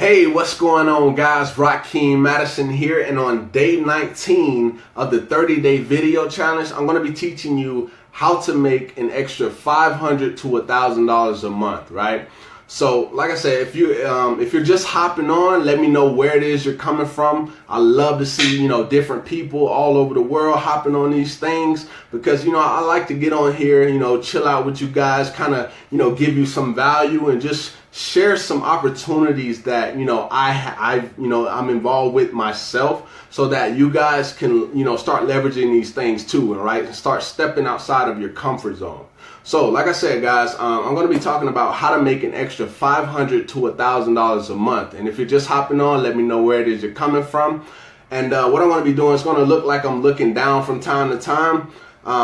Hey, what's going on, guys? Rakeem, Addison here, and on day 19 of the 30-day video challenge, I'm going to be teaching you how to make an extra $500 to $1,000 a month, right? So, like I said, if you're just hopping on, let me know where it is you're coming from. I love to see, different people all over the world hopping on these things because, I like to get on here, chill out with you guys, kind of, give you some value and just share some opportunities that, I'm involved with myself so that you guys can, start leveraging these things too, right? And start stepping outside of your comfort zone. So, like I said, guys, I'm going to be talking about how to make an extra $500 to $1,000 a month. And if you're just hopping on, let me know where it is you're coming from. And what I'm going to be doing is going to look like I'm looking down from time to time.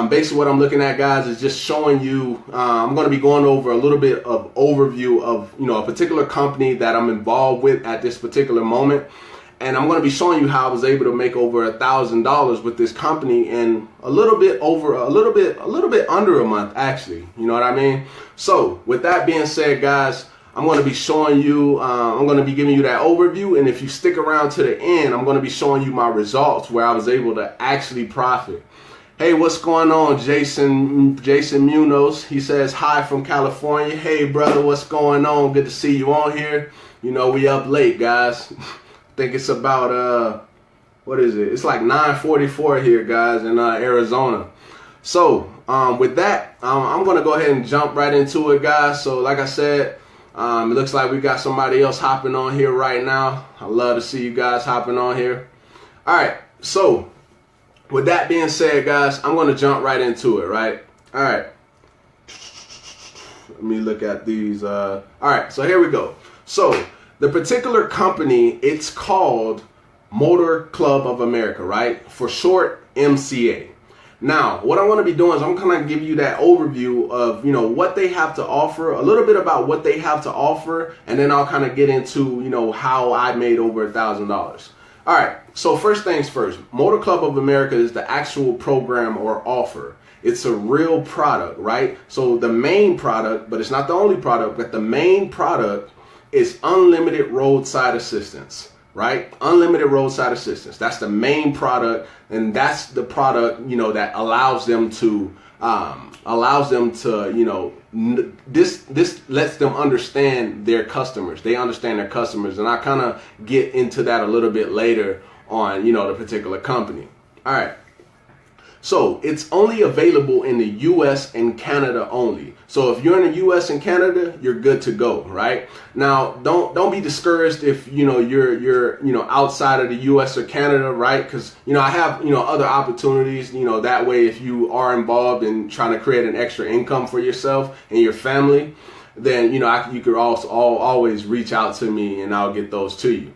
Basically, what I'm looking at, guys, is just showing you. I'm going to be going over a little bit of overview of a particular company that I'm involved with at this particular moment. And I'm going to be showing you how I was able to make over $1,000 with this company in a little bit under a month, actually. You know what I mean? So with that being said, guys, I'm going to be showing you, I'm going to be giving you that overview. And if you stick around to the end, I'm going to be showing you my results where I was able to actually profit. Hey, what's going on, Jason Munoz? He says, hi from California. Hey, brother, what's going on? Good to see you on here. We up late, guys. I think it's about, what is it? It's like 9:44 here, guys, in Arizona. So, with that, I'm going to go ahead and jump right into it, guys. So, like I said, it looks like we got somebody else hopping on here right now. I love to see you guys hopping on here. All right, so with that being said, guys, I'm going to jump right into it, right? All right. Let me look at these. All right, so here we go. So the particular company, it's called Motor Club of America, right? For short, MCA. Now, what I'm going to be doing is I'm going to give you that overview of, what they have to offer, a little bit about what they have to offer, and then I'll kind of get into, how I made over $1,000. All right, so first things first, Motor Club of America is the actual program or offer. It's a real product, right? So the main product, but it's not the only product, but the main product is unlimited roadside assistance, right? Unlimited roadside assistance. That's the main product, and that's the product, that allows them to, this lets them understand their customers. They understand their customers, and I kind of get into that a little bit later on, the particular company. All right. So it's only available in the US and Canada only. So if you're in the US and Canada, you're good to go, right? Now, don't be discouraged if you're outside of the US or Canada, right? Because I have other opportunities. That way, if you are involved in trying to create an extra income for yourself and your family, then you could also always reach out to me and I'll get those to you.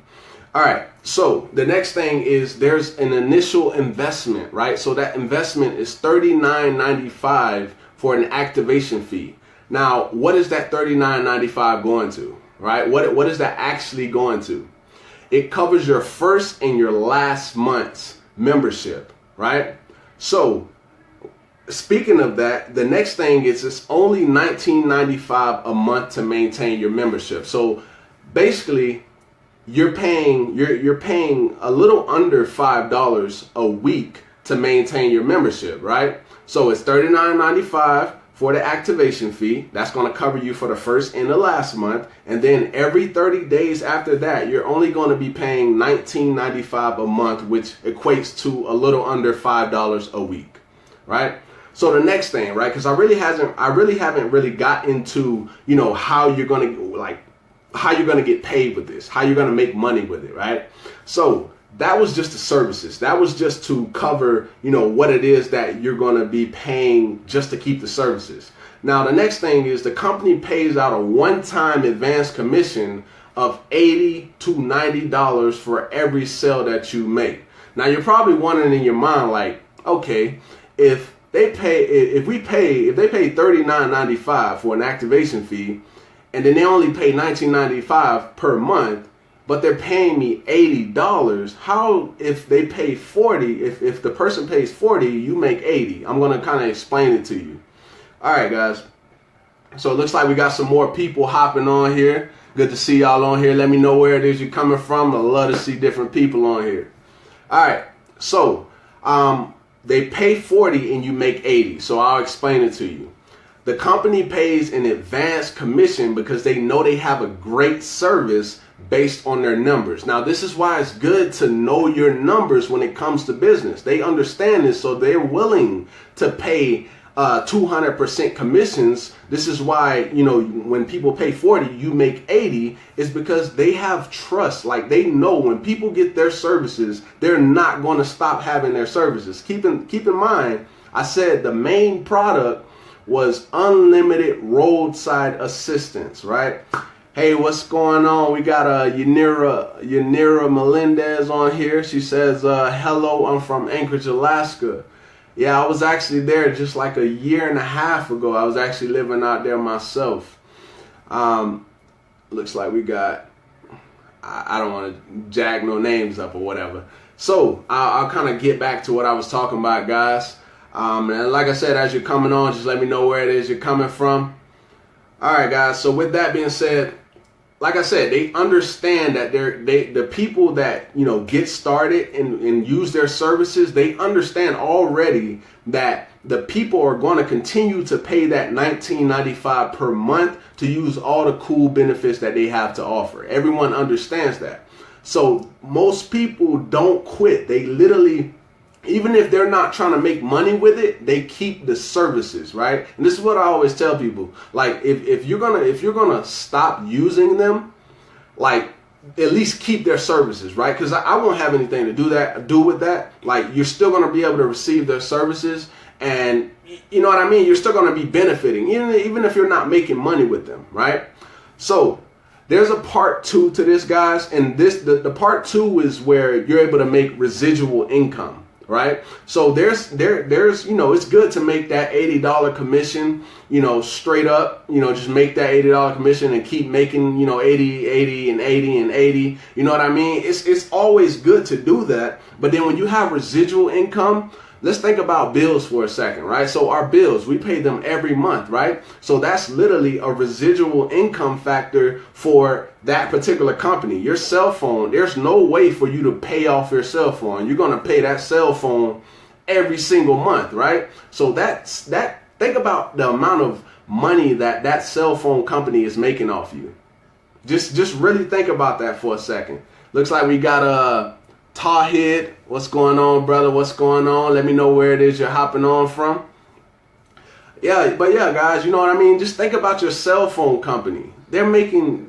All right, so the next thing is there's an initial investment, right? So that investment is $39.95 for an activation fee. Now, what is that $39.95 going to, right? What is that actually going to? It covers your first and your last month's membership, right? So speaking of that, the next thing is it's only $19.95 a month to maintain your membership. So basically, you're paying a little under $5 a week to maintain your membership, right? So it's $39.95 for the activation fee. That's going to cover you for the first and the last month. And then every 30 days after that, you're only going to be paying $19.95 a month, which equates to a little under $5 a week, right? So the next thing, right? Because I really haven't really got into, how you're going to how you're going to get paid with this, how you're going to make money with it, right? So that was just the services. That was just to cover, what it is that you're going to be paying just to keep the services. Now, the next thing is the company pays out a one-time advance commission of $80 to $90 for every sale that you make. Now, you're probably wondering in your mind, like, okay, if they pay $39.95 for an activation fee, and then they only pay $19.95 per month, but they're paying me $80. How, if they pay $40, if the person pays $40, you make $80? I'm going to kind of explain it to you. All right, guys. So it looks like we got some more people hopping on here. Good to see y'all on here. Let me know where it is you're coming from. I love to see different people on here. All right, so they pay 40 and you make 80. So I'll explain it to you. The company pays an advance commission because they know they have a great service based on their numbers. Now, this is why it's good to know your numbers when it comes to business. They understand this, so they're willing to pay 200% commissions. This is why, you know, when people pay 40, you make 80, is because they have trust. Like, they know when people get their services, they're not going to stop having their services. Keep in mind, I said the main product was unlimited roadside assistance, right? Hey, what's going on? We got Yanira Melendez on here. She says, hello, I'm from Anchorage, Alaska. Yeah, I was actually there just like a year and a half ago. I was actually living out there myself. Looks like we got, I don't want to jag no names up or whatever. So I'll kind of get back to what I was talking about, guys. And like I said, as you're coming on, just let me know where it is you're coming from. All right, guys. So with that being said, like I said, they understand that the people that, you know, get started and use their services, they understand already that the people are going to continue to pay that $19.95 per month to use all the cool benefits that they have to offer. Everyone understands that. So most people don't quit. They literally, even if they're not trying to make money with it, they keep the services, right? And this is what I always tell people. Like, if you're gonna stop using them, like, at least keep their services, right? Because I won't have anything to do with that. Like, you're still gonna be able to receive their services, and you know what I mean? You're still gonna be benefiting, even if you're not making money with them, right? So there's a part 2 to this, guys, and the part 2 is where you're able to make residual income. Right? So there's, you know, it's good to make that $80 commission, you know, straight up, you know, just make that $80 commission and keep making, you know, 80, 80 and 80 and 80. You know what I mean? It's always good to do that. But then when you have residual income, let's think about bills for a second, right? So our bills, we pay them every month, right? So that's literally a residual income factor for that particular company. Your cell phone, there's no way for you to pay off your cell phone. You're going to pay that cell phone every single month, right? So think about the amount of money that cell phone company is making off you. Just really think about that for a second. Looks like we got Tawhid, what's going on, brother? What's going on? Let me know where it is you're hopping on from. Yeah, but yeah, guys, you know what I mean? Just think about your cell phone company. They're making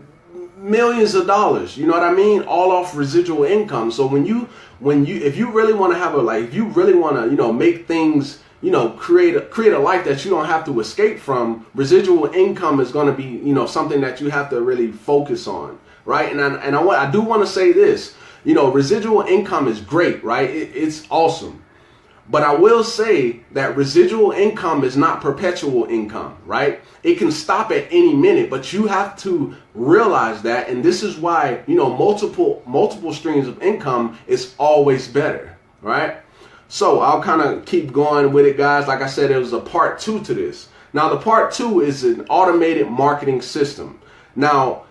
millions of dollars, you know what I mean? All off residual income. So if you really want to have if you really want to, you know, make things, you know, create a life that you don't have to escape from, residual income is going to be, you know, something that you have to really focus on, right? And I do want to say this. You know, residual income is great, right? It's awesome. But I will say that residual income is not perpetual income, right? It can stop at any minute, but you have to realize that. And this is why, you know, multiple streams of income is always better, right? So I'll kind of keep going with it, guys. Like I said, it was a part 2 to this. Now, the part 2 is an automated marketing system. Now,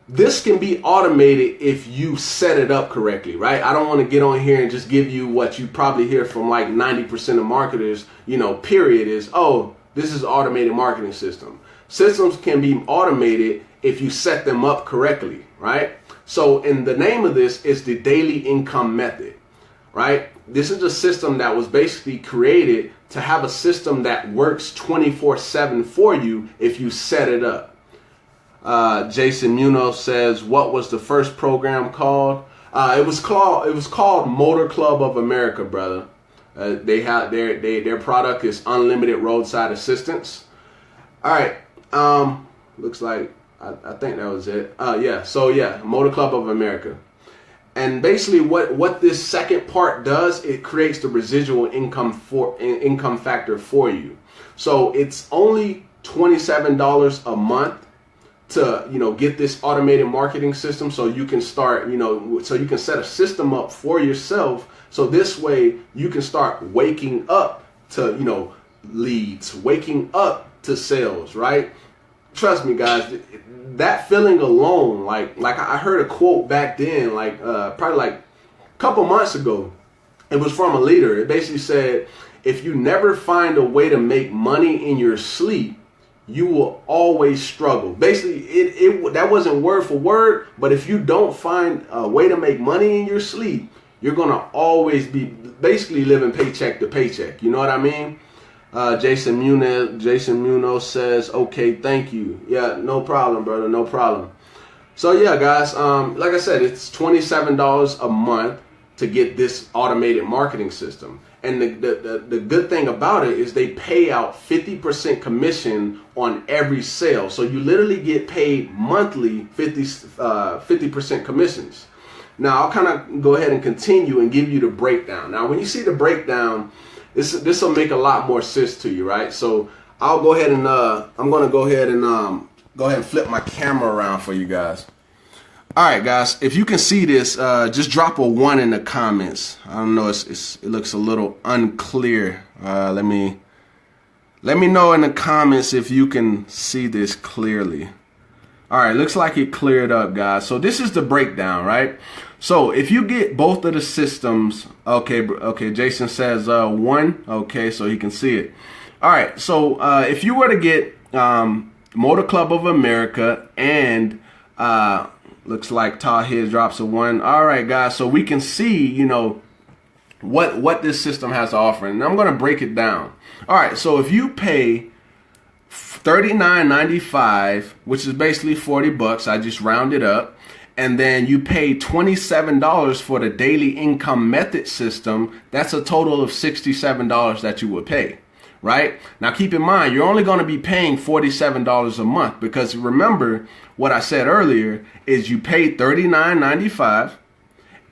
this can be automated if you set it up correctly, right? I don't want to get on here and just give you what you probably hear from like 90% of marketers, you know, period, is, oh, this is automated marketing system. Systems can be automated if you set them up correctly, right? So, and the name of this is the daily income method, right? This is a system that was basically created to have a system that works 24/7 for you if you set it up. Jason Munoz says, what was the first program called? It was called Motor Club of America, brother. They have their product is unlimited roadside assistance. All right. Looks like I think that was it. Yeah. So yeah, Motor Club of America. And basically what this second part does, it creates the residual income factor for you. So it's only $27 a month to, you know, get this automated marketing system, so you can start, you know, so you can set a system up for yourself. So this way you can start waking up to, you know, leads, waking up to sales, right? trust me, guys, that feeling alone, like I heard a quote back then, like probably like a couple months ago. It was from a leader. It basically said, if you never find a way to make money in your sleep, you will always struggle. Basically, that wasn't word for word, but if you don't find a way to make money in your sleep, you're going to always be basically living paycheck to paycheck. You know what I mean? Jason Munoz says, okay, thank you. Yeah, no problem, brother, no problem. So yeah, guys, like I said, it's $27 a month to get this automated marketing system. And the good thing about it is they pay out 50% commission on every sale. So you literally get paid monthly 50% commissions. Now I'll kind of go ahead and continue and give you the breakdown. Now when you see the breakdown, this will make a lot more sense to you, right? So I'll go ahead and I'm gonna go ahead and flip my camera around for you guys. All right, guys, if you can see this, just drop a 1 in the comments. I don't know, it looks a little unclear. Let me know in the comments if you can see this clearly. All right, looks like it cleared up, guys. So this is the breakdown, right? So if you get both of the systems, okay, Jason says 1, okay, so he can see it. All right, so if you were to get Motor Club of America and looks like Tahir drops a 1. All right, guys, so we can see, you know, what this system has to offer. And I'm going to break it down. All right, so if you pay $39.95, which is basically $40, I just rounded up, and then you pay $27 for the daily income method system, that's a total of $67 that you would pay. Right? Now keep in mind, you're only going to be paying $47 a month, because remember what I said earlier is you pay $39.95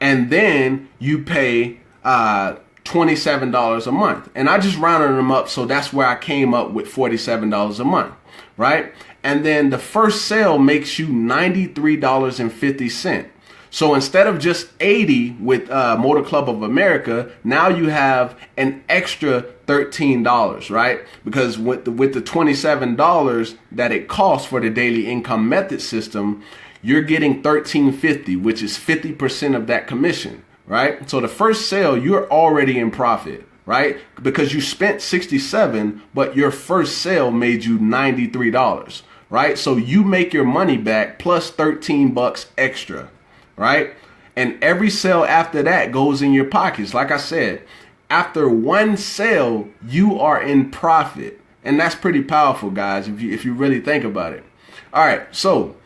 and then you pay $27 a month. And I just rounded them up, so that's where I came up with $47 a month, right? And then the first sale makes you $93.50. So instead of just 80 with Motor Club of America, now you have an extra $13, right? Because with the $27 that it costs for the daily income method system, you're getting $13.50, which is 50% of that commission, right? So the first sale, you're already in profit, right? Because you spent $67, but your first sale made you $93, right? So you make your money back plus $13 extra. Right? And every sale after that goes in your pockets. Like I said, after one sale, you are in profit. And that's pretty powerful, guys, if you really think about it. All right, so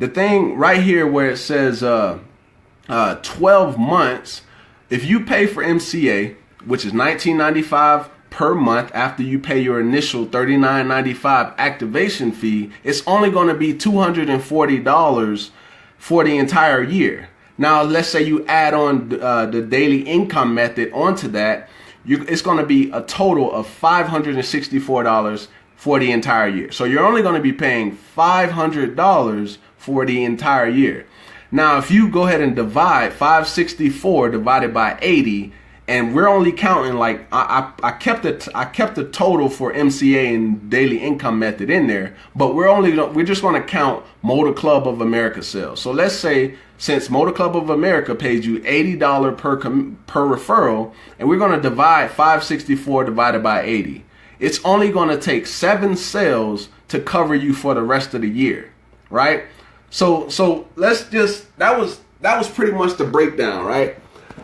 the thing right here where it says 12 months, if you pay for MCA, which is $19.95 per month after you pay your initial $39.95 activation fee, it's only going to be $240 for the entire year. Now, let's say you add on the daily income method onto that, it's going to be a total of $564 for the entire year. So you're only going to be paying $500 for the entire year. Now, if you go ahead and divide 564 divided by 80, and we're only counting, like I kept the total for MCA and daily income method in there, but we're just going to count Motor Club of America sales. So let's say since Motor Club of America pays you $80 per referral, and we're going to divide 564 divided by 80, it's only going to take 7 sales to cover you for the rest of the year, right? So let's just that was pretty much the breakdown, right?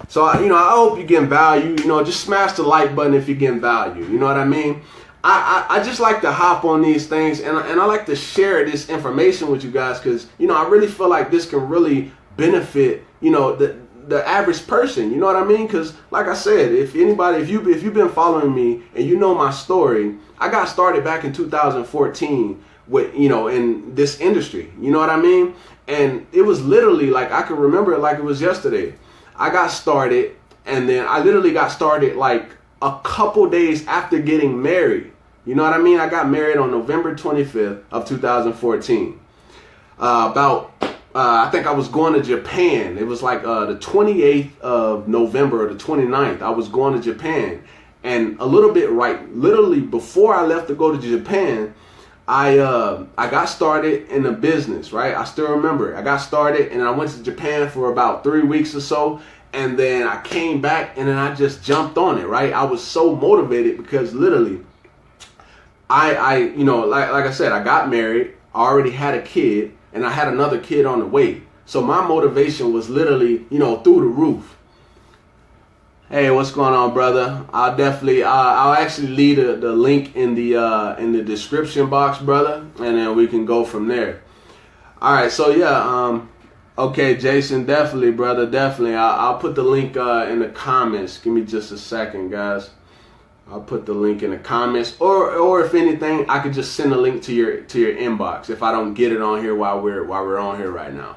So, I hope you're getting value. Just smash the like button if you're getting value. You know what I mean? I just like to hop on these things, and I like to share this information with you guys because, I really feel like this can really benefit, the average person. You know what I mean? Because, like I said, if you've been following me and you know my story, I got started back in 2014 with, in this industry. You know what I mean? And it was literally like, I can remember it like it was yesterday. I got started, and then I literally got started like a couple days after getting married. You know what I mean? I got married on November 25th of 2014. I think I was going to Japan. It was like the 28th of November or the 29th. I was going to Japan. And a little bit literally before I left to go to Japan, I got started in the business, right? I still remember it. I got started and I went to Japan for about 3 weeks or so. And then I came back and then I just jumped on it, right? I was so motivated because literally you know, like I said, I got married, I already had a kid, and I had another kid on the way. So my motivation was literally, you know, through the roof. Hey, what's going on, brother? I'll actually leave the link in the description box, brother, and then we can go from there. All right, so yeah, okay, Jason, definitely, brother, definitely. I'll put the link in the comments. Give me just a second, guys. I'll put the link in the comments, or if anything, I could just send a link to your inbox if I don't get it on here while we're on here right now.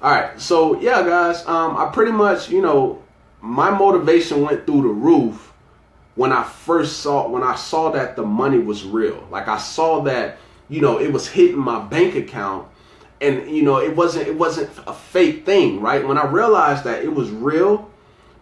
All right, so yeah, guys, I pretty much, you know, my motivation went through the roof when I saw that the money was real. Like I saw that, you know, it was hitting my bank account, and you know, it wasn't a fake thing, right? When I realized that it was real.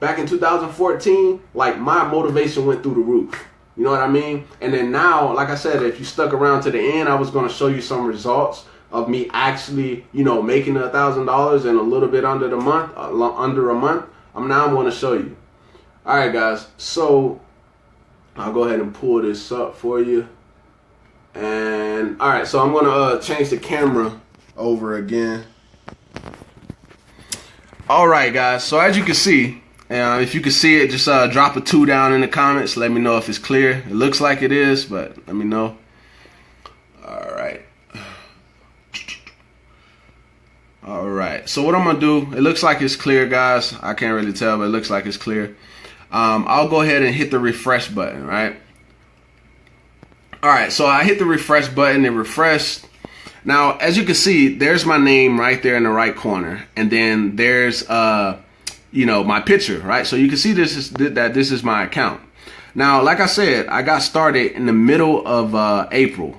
Back in 2014, like my motivation went through the roof. You know what I mean? And then now, like I said, if you stuck around to the end, I was going to show you some results of me actually, you know, making $1,000 in a little bit under a month. I'm going to show you. All right, guys. So I'll go ahead and pull this up for you. And all right, so I'm going to change the camera over again. All right, guys. So as you can see, if you can see it, just drop a 2 down in the comments. Let me know if it's clear. It looks like it is, but let me know. All right. All right. So what I'm going to do, it looks like it's clear, guys. I can't really tell, but it looks like it's clear. I'll go ahead and hit the refresh button, right? All right. So I hit the refresh button. It refreshed. Now, as you can see, there's my name right there in the right corner. And then there's you know, my picture, right? So you can see this is my account. Now, like I said, I got started in the middle of April.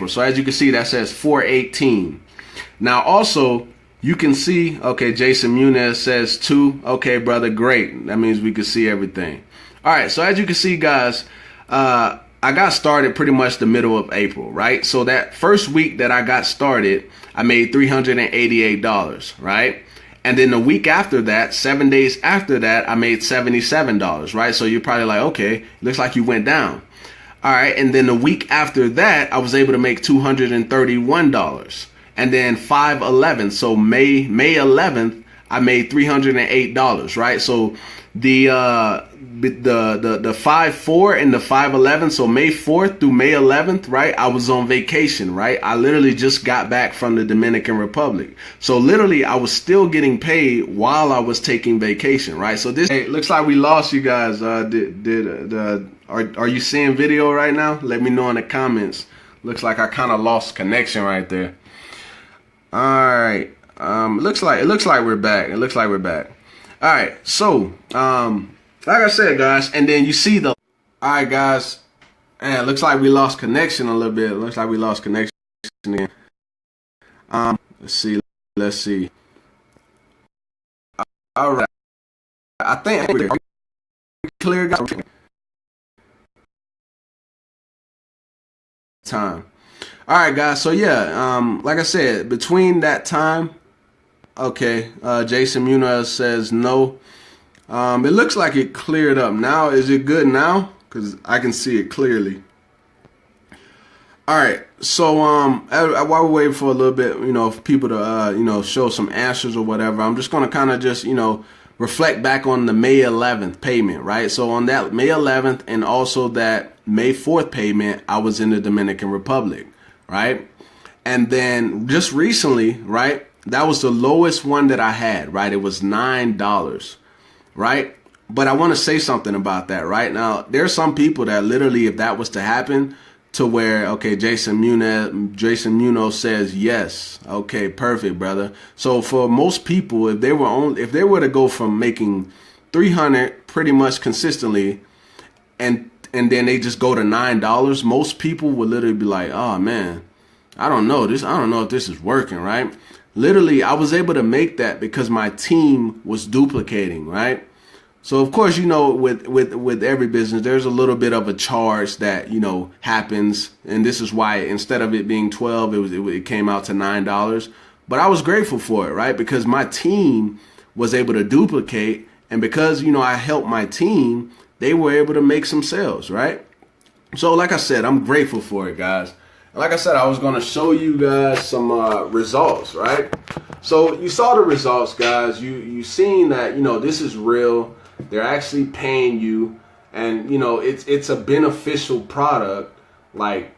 So as you can see, that says 4/18. Now, also, you can see, okay, Jason Muniz says 2. Okay, brother, great. That means we can see everything. All right, so as you can see, guys, I got started pretty much the middle of April, right? So that first week that I got started, I made $388, right? And then the week after that, 7 days after that, I made $77, right? So you're probably like, okay, looks like you went down. All right. And then the week after that, I was able to make $231. And then 5/11, so May 11th, I made $308, right? So the 5/4 and the 5/11, so May 4th through May 11th, right? I was on vacation, right? I literally just got back from the Dominican Republic. So literally I was still getting paid while I was taking vacation, right? So this, hey, looks like we lost you guys. Are you seeing video right now? Let me know in the comments. Looks like I kind of lost connection right there. All right. It looks like we're back. All right. So, like I said, guys, and then you see the, all right, guys, and it looks like we lost connection a little bit. It looks like we lost connection again. Let's see. All right. I think we're clear, guys. Time. All right, guys. So yeah, like I said, between that time, okay, Jason Muniz says no. It looks like it cleared up now. Is it good now? Because I can see it clearly. All right. So while we're waiting for a little bit, you know, for people to show some answers or whatever, I'm just gonna kind of just reflect back on the May 11th payment, right? So on that May 11th and also that May 4th payment, I was in the Dominican Republic, right? And then just recently, right, that was the lowest one that I had, right? It was $9, right? But I want to say something about that, right? Now, there's some people that literally, if that was to happen, to where, okay, Jason Muniz says yes. Okay, perfect, brother. So for most people, if they were to go from making 300 pretty much consistently, and then they just go to $9, most people would literally be like, oh man, I don't know if this is working, right? Literally, I was able to make that because my team was duplicating, right? So of course, with every business, there's a little bit of a charge that, happens. And this is why instead of it being 12, it came out to $9. But I was grateful for it, right? Because my team was able to duplicate. And because, I helped my team, they were able to make some sales, right? So like I said, I'm grateful for it, guys. And like I said, I was going to show you guys some results, right? So you saw the results, guys. You seen that, this is real. They're actually paying you, and it's a beneficial product. Like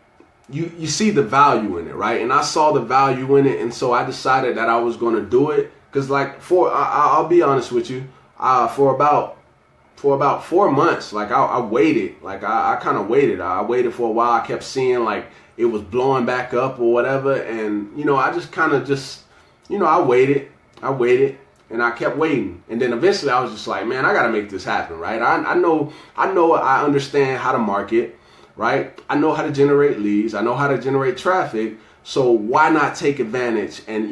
you see the value in it, right? And I saw the value in it, and so I decided that I was going to do it. Because I'll be honest with you, for about 4 months, like I waited, like I kind of waited. I waited for a while. I kept seeing like it was blowing back up or whatever, and I just kind of I waited. And I kept waiting. And then eventually I was just like, man, I got to make this happen, right? I know I understand how to market, right? I know how to generate leads. I know how to generate traffic. So why not take advantage and,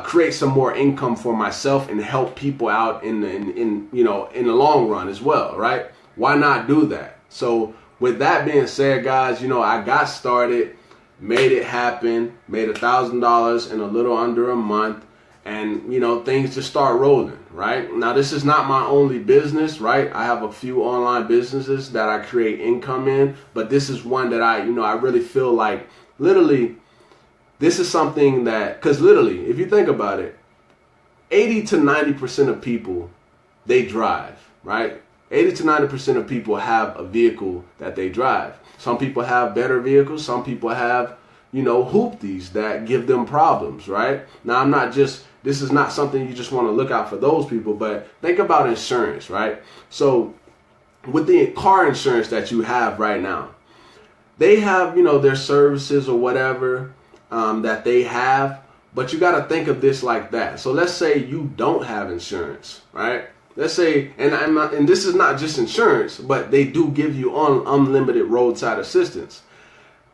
create some more income for myself and help people out in the long run as well, right? Why not do that? So with that being said, guys, I got started, made it happen, made $1,000 in a little under a month. And, things just start rolling, right? Now, this is not my only business, right? I have a few online businesses that I create income in, but this is one that I really feel like literally this is something that, because literally, if you think about it, 80 to 90% of people, they drive, right? 80 to 90% of people have a vehicle that they drive. Some people have better vehicles. Some people have, hoopties that give them problems, right? Now, this is not something you just want to look out for those people, but think about insurance, right? So with the car insurance that you have right now, they have, their services or whatever that they have, but you got to think of this like that. So let's say you don't have insurance, right? Let's say, and this is not just insurance, but they do give you unlimited roadside assistance.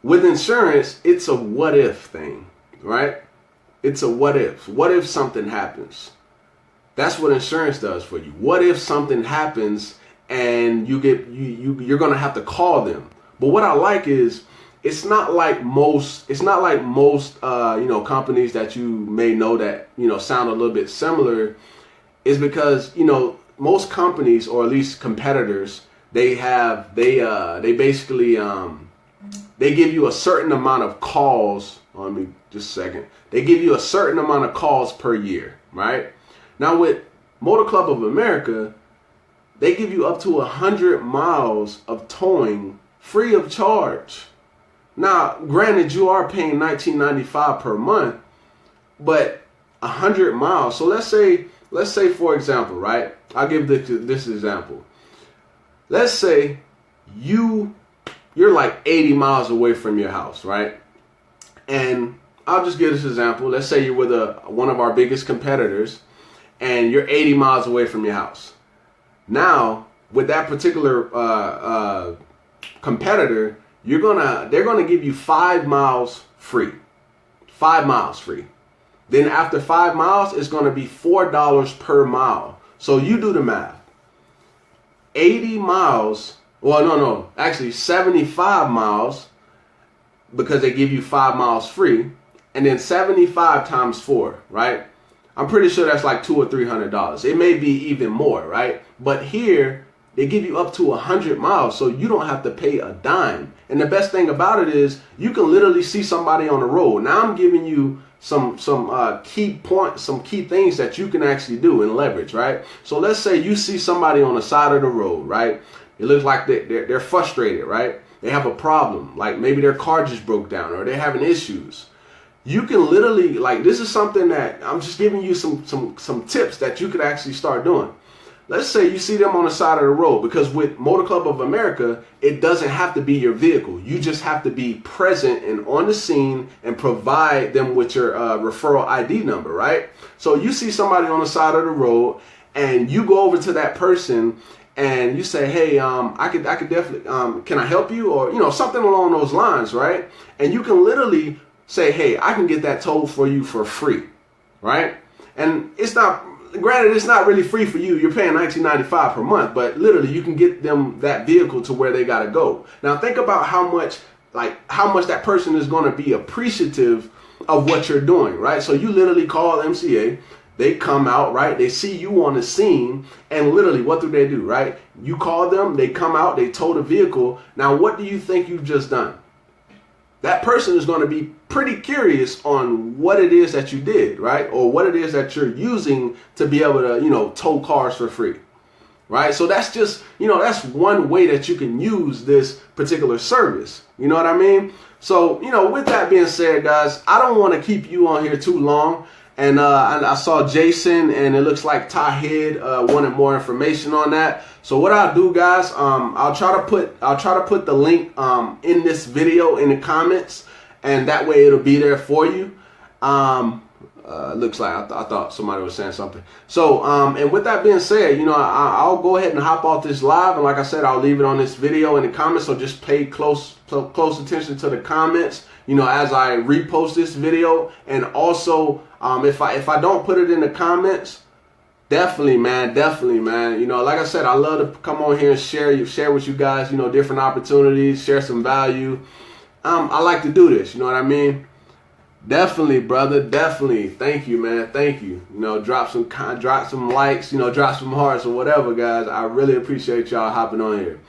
With insurance, it's a what if thing, right? It's a what if. What if something happens? That's what insurance does for you. What if something happens and you're gonna have to call them? But what I like is it's not like most companies that you may know that sound a little bit similar. Is because most companies, or at least competitors, they basically they give you a certain amount of calls. Let me just a second. They give you a certain amount of calls per year, right? Now with Motor Club of America, they give you up to 100 miles of towing free of charge. Now, granted, you are paying $19.95 per month, but 100 miles. So let's say for example, right? I'll give this example. Let's say you're like 80 miles away from your house, right? And I'll just give this example. Let's say you're with one of our biggest competitors and you're 80 miles away from your house. Now, with that particular competitor, they're gonna give you 5 miles free. 5 miles free. Then after 5 miles, it's gonna be $4 per mile. So you do the math. 80 miles, well, actually 75 miles, because they give you 5 miles free, and then 75 times 4, right? I'm pretty sure that's like $200 or $300. It may be even more, right? But here they give you up to 100 miles, so you don't have to pay a dime. And the best thing about it is you can literally see somebody on the road. Now I'm giving you some key points, some key things that you can actually do and leverage, right? So let's say you see somebody on the side of the road, right? It looks like they're frustrated, right? They have a problem, like maybe their car just broke down or they're having issues. You can literally, like, this is something that I'm just giving you some tips that you could actually start doing. Let's say you see them on the side of the road, because with Motor Club of America, it doesn't have to be your vehicle. You just have to be present and on the scene and provide them with your referral ID number, right? So you see somebody on the side of the road and you go over to that person and you say, hey, I could definitely, can I help you? Or, something along those lines, right? And you can literally say, hey, I can get that towed for you for free, right? And it's not, granted, it's not really free for you. You're paying $19.95 per month, but literally you can get them that vehicle to where they got to go. Now think about how much that person is going to be appreciative of what you're doing, right? So you literally call MCA, they come out, right? They see you on the scene, and literally what do, right? You call them, they come out, they tow the vehicle. Now what do you think you've just done? That person is going to be pretty curious on what it is that you did, right? Or what it is that you're using to be able to, tow cars for free, right? So that's just, that's one way that you can use this particular service. You know what I mean? So, with that being said, guys, I don't want to keep you on here too long. And I saw Jason, and it looks like Tahid wanted more information on that. So what I'll do, guys, I'll try to put the link in this video in the comments, and that way it'll be there for you. Looks like I thought somebody was saying something. So and with that being said, I'll go ahead and hop off this live, and like I said, I'll leave it on this video in the comments. So just pay close attention to the comments, as I repost this video. And also, if I don't put it in the comments, definitely, man. Like I said, I love to come on here and share with you guys, different opportunities, share some value. I like to do this. You know what I mean? Definitely, brother. Definitely. Thank you, man. Thank you. Drop some likes, drop some hearts or whatever, guys. I really appreciate y'all hopping on here.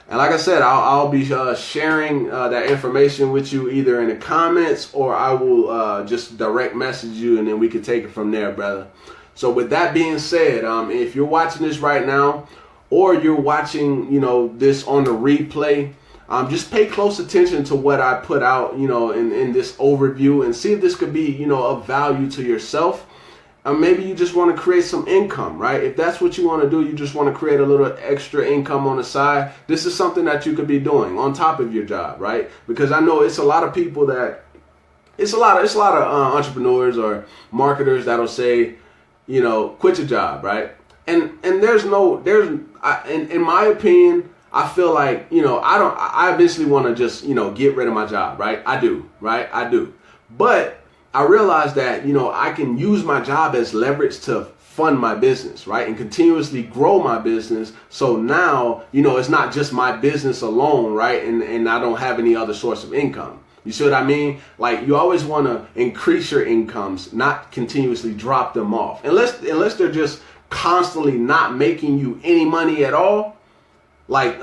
And like I said, I'll be sharing that information with you either in the comments, or I will just direct message you, and then we can take it from there, brother. So with that being said, if you're watching this right now, or you're watching, this on the replay, just pay close attention to what I put out, in this overview, and see if this could be, of value to yourself. Maybe you just want to create some income, right? If that's what you want to do, you just want to create a little extra income on the side. This is something that you could be doing on top of your job, right? Because I know it's a lot of people it's a lot of entrepreneurs or marketers that'll say, quit your job, right? And in my opinion, I feel like, I eventually want to just, get rid of my job, right? I do. But I realized that, I can use my job as leverage to fund my business, right? And continuously grow my business. So now, it's not just my business alone, right? And I don't have any other source of income. You see what I mean? Like, you always want to increase your incomes, not continuously drop them off. Unless they're just constantly not making you any money at all. Like,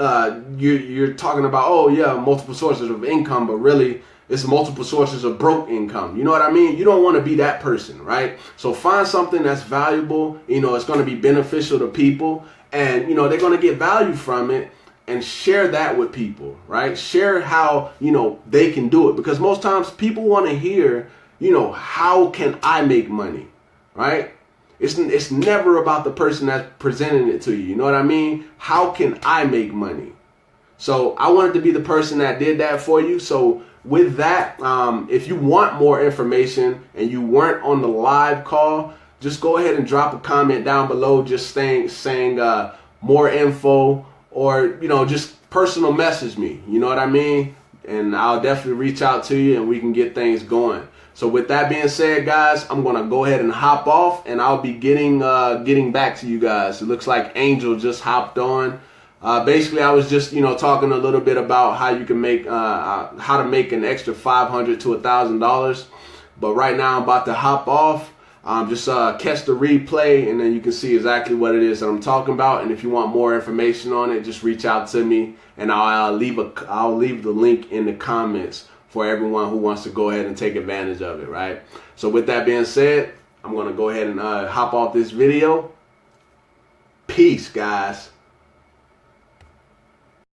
you're talking about, oh yeah, multiple sources of income, but really it's multiple sources of broke income. You know what I mean? You don't want to be that person, right? So find something that's valuable, it's going to be beneficial to people, and, they're going to get value from it, and share that with people, right? Share how, they can do it, because most times people want to hear, how can I make money, right? It's never about the person that's presenting it to you. You know what I mean? How can I make money? So I wanted to be the person that did that for you. So with that, if you want more information and you weren't on the live call, just go ahead and drop a comment down below, just saying more info, or, just personal message me. You know what I mean? And I'll definitely reach out to you, and we can get things going. So with that being said, guys, I'm going to go ahead and hop off, and I'll be getting back to you guys. It looks like Angel just hopped on. Basically, I was just, talking a little bit about how you can make, how to make an extra $500 to $1,000. But right now I'm about to hop off. Just catch the replay, and then you can see exactly what it is that I'm talking about. And if you want more information on it, just reach out to me, and I'll leave the link in the comments for everyone who wants to go ahead and take advantage of it, right? So with that being said, I'm going to go ahead and hop off this video. Peace, guys.